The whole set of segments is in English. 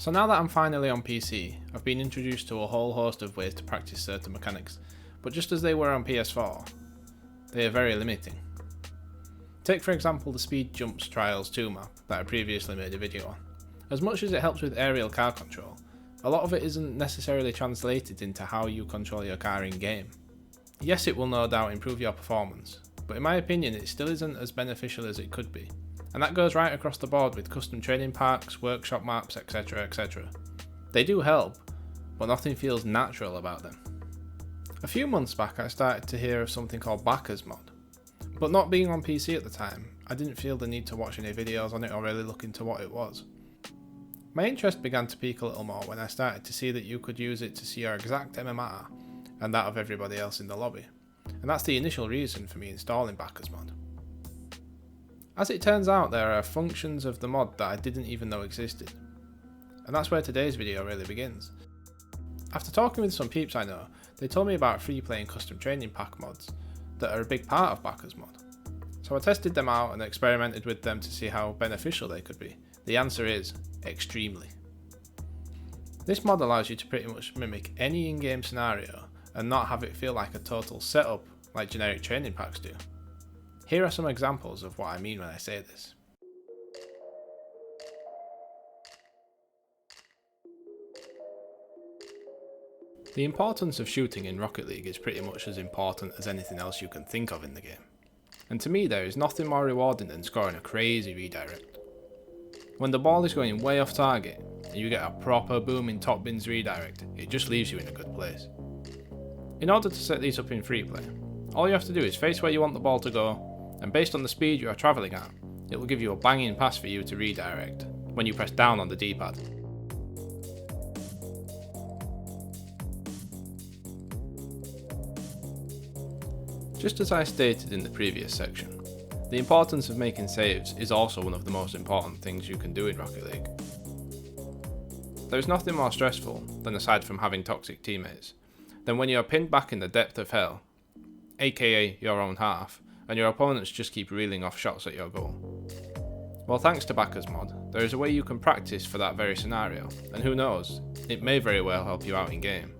So now that I'm finally on PC, I've been introduced to a whole host of ways to practice certain mechanics, but just as they were on PS4, they are very limiting. Take for example the Speed Jumps Trials 2 map that I previously made a video on. As much as it helps with aerial car control, a lot of it isn't necessarily translated into how you control your car in game. Yes, it will no doubt improve your performance, but in my opinion it still isn't as beneficial as it could be. And that goes right across the board with custom training packs, workshop maps, etc, etc. They do help, but nothing feels natural about them. A few months back I started to hear of something called BakkesMod, but not being on PC at the time, I didn't feel the need to watch any videos on it or really look into what it was. My interest began to peak a little more when I started to see that you could use it to see your exact MMR and that of everybody else in the lobby, and that's the initial reason for me installing BakkesMod. As it turns out, there are functions of the mod that I didn't even know existed, and that's where today's video really begins. After talking with some peeps I know, they told me about free play and custom training pack mods that are a big part of BakkesMod. So I tested them out and experimented with them to see how beneficial they could be. The answer is extremely. This mod allows you to pretty much mimic any in-game scenario and not have it feel like a total setup like generic training packs do. Here are some examples of what I mean when I say this. The importance of shooting in Rocket League is pretty much as important as anything else you can think of in the game. And to me there is nothing more rewarding than scoring a crazy redirect. When the ball is going way off target and you get a proper booming top bins redirect, it just leaves you in a good place. In order to set these up in free play, all you have to do is face where you want the ball to go, and based on the speed you are travelling at, it will give you a banging pass for you to redirect when you press down on the dpad. Just as I stated in the previous section, the importance of making saves is also one of the most important things you can do in Rocket League. There is nothing more stressful than, aside from having toxic teammates, than when you are pinned back in the depth of hell, aka your own half, and your opponents just keep reeling off shots at your goal. Well, thanks to BakkesMod, there is a way you can practice for that very scenario, and who knows, it may very well help you out in game.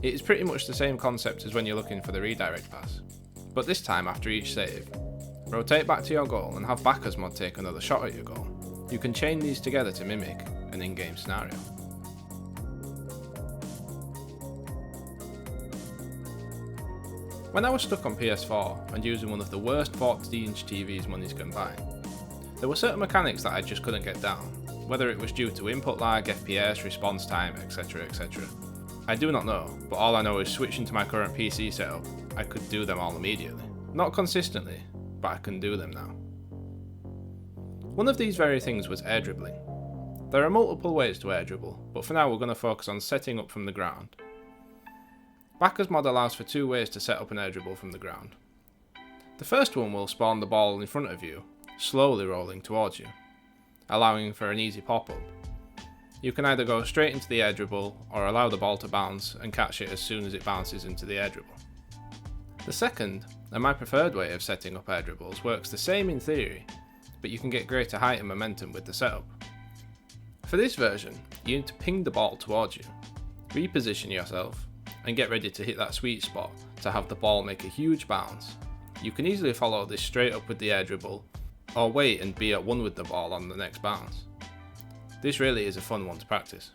It is pretty much the same concept as when you're looking for the redirect pass, but this time after each save, rotate back to your goal and have BakkesMod take another shot at your goal. You can chain these together to mimic an in-game scenario. When I was stuck on PS4 and using one of the worst 40-inch TVs money can buy, there were certain mechanics that I just couldn't get down, whether it was due to input lag, FPS, response time, etc, etc. I do not know, but all I know is switching to my current PC setup, I could do them all immediately. Not consistently, but I can do them now. One of these very things was air dribbling. There are multiple ways to air dribble, but for now we're going to focus on setting up from the ground. BakkesMod allows for two ways to set up an air dribble from the ground. The first one will spawn the ball in front of you, slowly rolling towards you, allowing for an easy pop-up. You can either go straight into the air dribble or allow the ball to bounce and catch it as soon as it bounces into the air dribble. The second, and my preferred way of setting up air dribbles, works the same in theory, but you can get greater height and momentum with the setup. For this version, you need to ping the ball towards you, reposition yourself, and get ready to hit that sweet spot to have the ball make a huge bounce. You can easily follow this straight up with the air dribble, or wait and be at one with the ball on the next bounce. This really is a fun one to practice.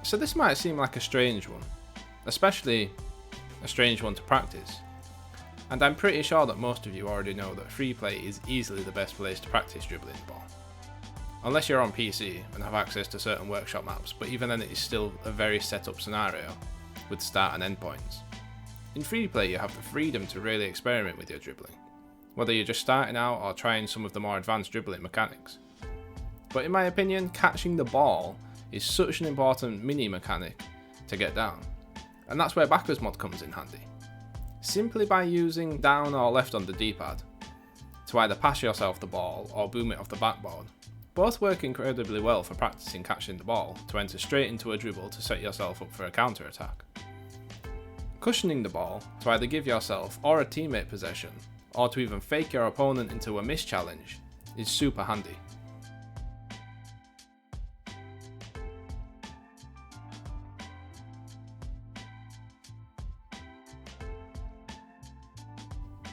So this might seem like a strange one, especially a strange one to practice, and I'm pretty sure that most of you already know that free play is easily the best place to practice dribbling the ball. Unless you're on PC and have access to certain workshop maps, but even then it is still a very set up scenario with start and end points. In free play you have the freedom to really experiment with your dribbling, whether you're just starting out or trying some of the more advanced dribbling mechanics. But in my opinion, catching the ball is such an important mini mechanic to get down, and that's where BakkesMod comes in handy. Simply by using down or left on the dpad to either pass yourself the ball or boom it off the backboard, Both work incredibly well for practicing catching the ball to enter straight into a dribble to set yourself up for a counter attack. Cushioning the ball to either give yourself or a teammate possession, or to even fake your opponent into a miss challenge, is super handy.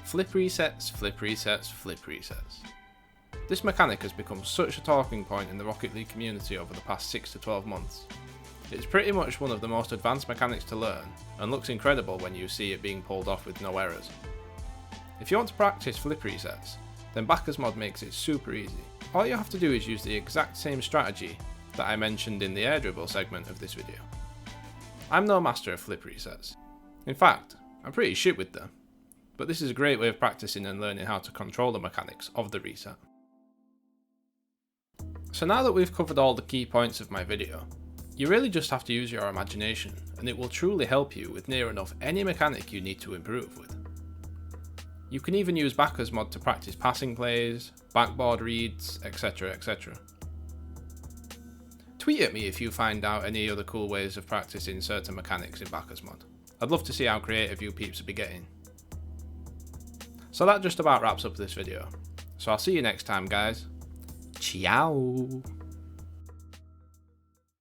Flip resets, flip resets, flip resets. This mechanic has become such a talking point in the Rocket League community over the past 6 to 12 months. It's pretty much one of the most advanced mechanics to learn, and looks incredible when you see it being pulled off with no errors. If you want to practice flip resets, then BakkesMod makes it super easy. All you have to do is use the exact same strategy that I mentioned in the air dribble segment of this video. I'm no master of flip resets. In fact, I'm pretty shit with them, but this is a great way of practicing and learning how to control the mechanics of the reset. So now that we've covered all the key points of my video, you really just have to use your imagination, and it will truly help you with near enough any mechanic you need to improve with. You can even use BakkesMod to practice passing plays, backboard reads, etc, etc. Tweet at me if you find out any other cool ways of practicing certain mechanics in BakkesMod. I'd love to see how creative you peeps will be getting. So that just about wraps up this video. So I'll see you next time, guys. Ciao!